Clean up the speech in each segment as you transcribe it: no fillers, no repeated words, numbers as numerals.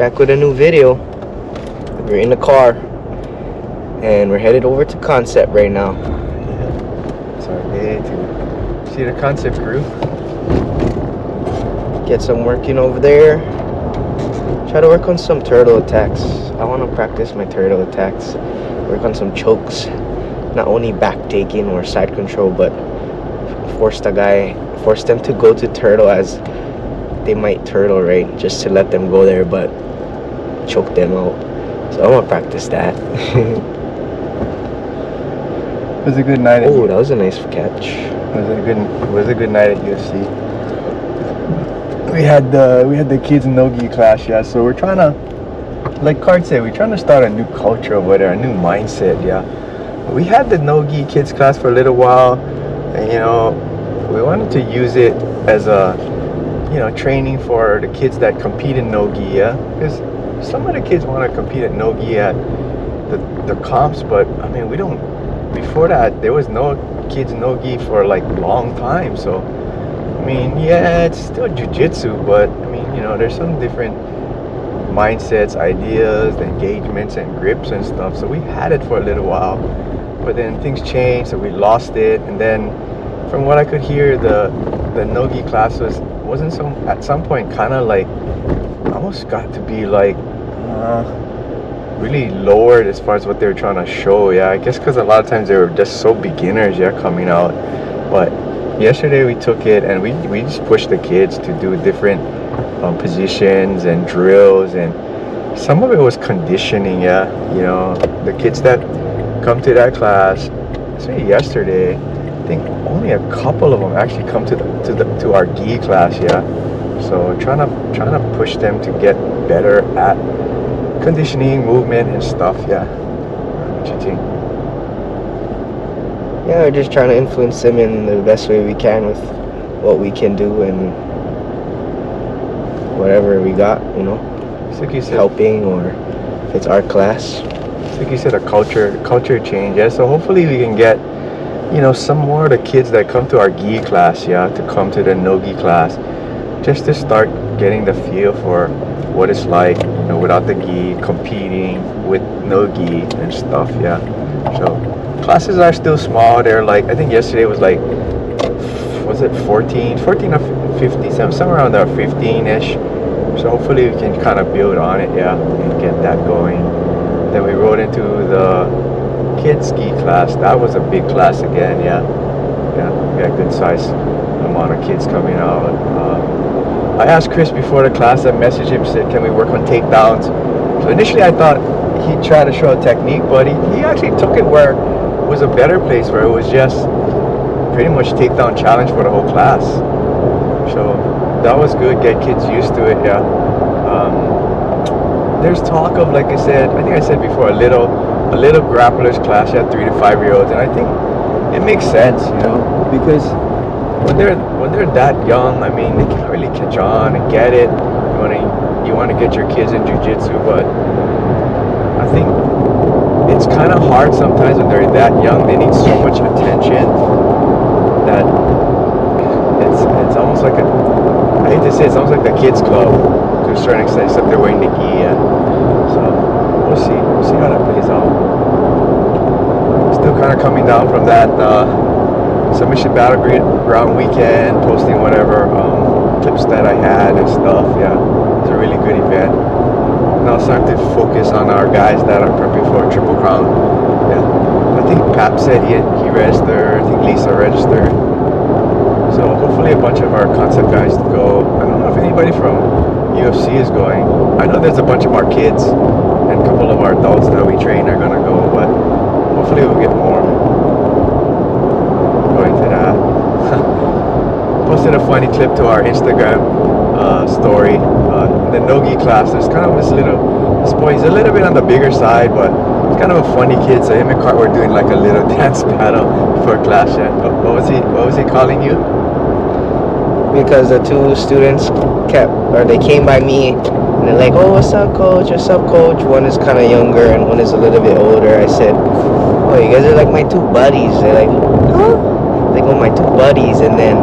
back with a new video. We're in the car and we're headed over to Kansept right now. It's our day to see the Kansept crew. Get some working over there. Try to work on some turtle attacks. I want to practice my turtle attacks. Work on some chokes. Not only back taking or side control, but force them to go to turtle as they might turtle, right? Just to let them go there, but choke them out. So I want to practice that. It was a good night. Oh, that was a nice catch. It was a good night at UFC. We had the kids no-gi class, yeah. So we're trying to, like Card said, we're trying to start a new culture over there, a new mindset, yeah. We had the no-gi kids class for a little while, and we wanted to use it as a training for the kids that compete in no-gi, yeah. Because some of the kids want to compete at no-gi at the comps, but I mean before that there was no kids no-gi for like a long time. So I mean, yeah, it's still jiu-jitsu, but I mean, there's some different mindsets, ideas, engagements and grips and stuff. So we had it for a little while, but then things changed, so we lost it. And then from what I could hear, the no-gi class wasn't at some point kind of like almost got to be like really lowered as far as what they were trying to show, yeah. I guess because a lot of times they were just so beginners, yeah, coming out. But yesterday we took it and we just pushed the kids to do different positions and drills, and some of it was conditioning, yeah. The kids that come to that class, especially yesterday, I think only a couple of them actually come to our gi class, yeah. So trying to push them to get better at conditioning, movement and stuff, yeah. What you think? Yeah, we're just trying to influence them in the best way we can with what we can do and whatever we got, It's like you said, helping, or if it's our class. It's like you said, a culture change, yeah. So hopefully we can get some more of the kids that come to our gi class, yeah, to come to the no-gi class, just to start getting the feel for what it's like, without the gi, competing with no gi and stuff, yeah. So classes are still small. They're like, I think yesterday was like, was it 14 or 15, somewhere around there, 15-ish. So hopefully we can kind of build on it, yeah, and get that going. Then we rode into the kids ski class. That was a big class again, yeah. We had a good size amount of kids coming out. I asked Chris before the class, I messaged him, said, can we work on takedowns? So initially I thought he'd try to show a technique, but he actually took it where it was a better place, where it was just pretty much takedown challenge for the whole class. So that was good, get kids used to it, yeah. There's talk of, like I think I said before, a little grapplers class, yeah, 3 to 5 year olds, and I think it makes sense, because when they're that young, I mean, they can't really catch on and get it. You want to get your kids in jiu-jitsu, but I think it's kind of hard sometimes when they're that young. They need so much attention that it's almost like I hate to say it's almost like the kids club to a certain extent, except they're wearing the gi, yeah. So we'll see how that plays out. Still kind of coming down from that Submission Battleground weekend, posting whatever clips that I had and stuff, yeah. It's a really good event. Now it's time to focus on our guys that are prepping for a Triple Crown, yeah. I think Pap said he registered, I think Lisa registered. So hopefully a bunch of our Kansept guys go. I don't know if anybody from UFC is going. I know there's a bunch of our kids and a couple of our adults that we train are gonna go, but hopefully we'll get more going to that. Posted a funny clip to our Instagram story. The no-gi class, there's kind of this boy, he's a little bit on the bigger side, but he's kind of a funny kid. So him and Cart were doing like a little dance battle before class. Yeah. What was he calling you? Because the two students they came by me and they're like, oh, what's up, coach? What's up, coach? One is kind of younger and one is a little bit older. I said, oh, you guys are like my two buddies. They're like, huh? Like, oh, my two buddies. And then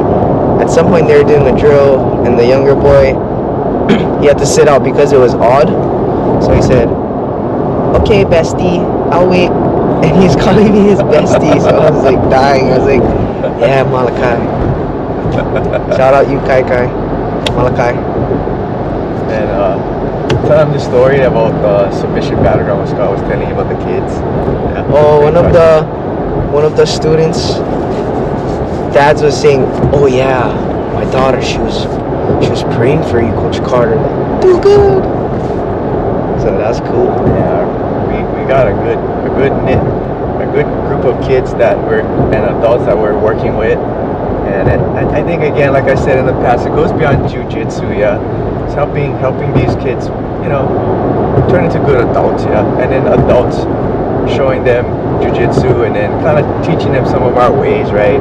at some point they were doing a drill, and the younger boy, he had to sit out because it was odd. So he said, "Okay, bestie, I'll wait." And he's calling me his bestie. So I was like dying. I was like, "Yeah, Malachi." Shout out you, Kai Kai, Malachi. And tell him the story about the submission battleground what Scott was telling you about the kids. Yeah. Oh, one of the students, dads was saying, "Oh yeah, my daughter, she was praying for you, Coach Carter. Do good." So that's cool. Yeah, we got a good group of kids and adults that we're working with, and I think again, like I said in the past, it goes beyond jiu-jitsu. Yeah, it's helping these kids, turn into good adults. Yeah, and then adults showing them jiu-jitsu and then kind of teaching them some of our ways, right?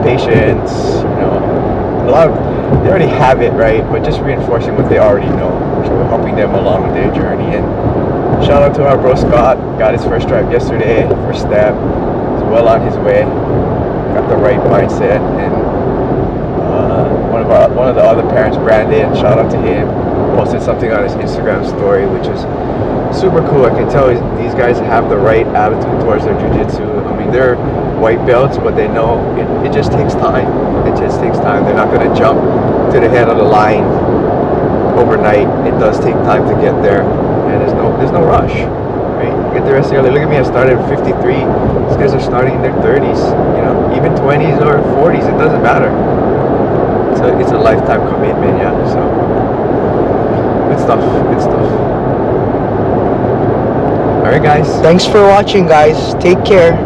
Patience, a lot of they already have it, right? But just reinforcing what they already know, so we're helping them along with their journey. And shout out to our bro Scott, got his first stripe yesterday, first step. He's well on his way, got the right mindset. And one of the other parents, Brandon, shout out to him, posted something on his Instagram story, which is super cool. I can tell these guys have the right attitude towards their jiu-jitsu. I mean, they're white belts, but they know it just takes time. It just takes time. They're not going to jump to the head of the line overnight. It does take time to get there, and there's no rush. Right? Get the rest early. Look at me. I started at 53. These guys are starting in their 30s. Even 20s or 40s. It doesn't matter. It's a lifetime commitment. Yeah. So good stuff. Good stuff. All right, guys. Thanks for watching, guys. Take care.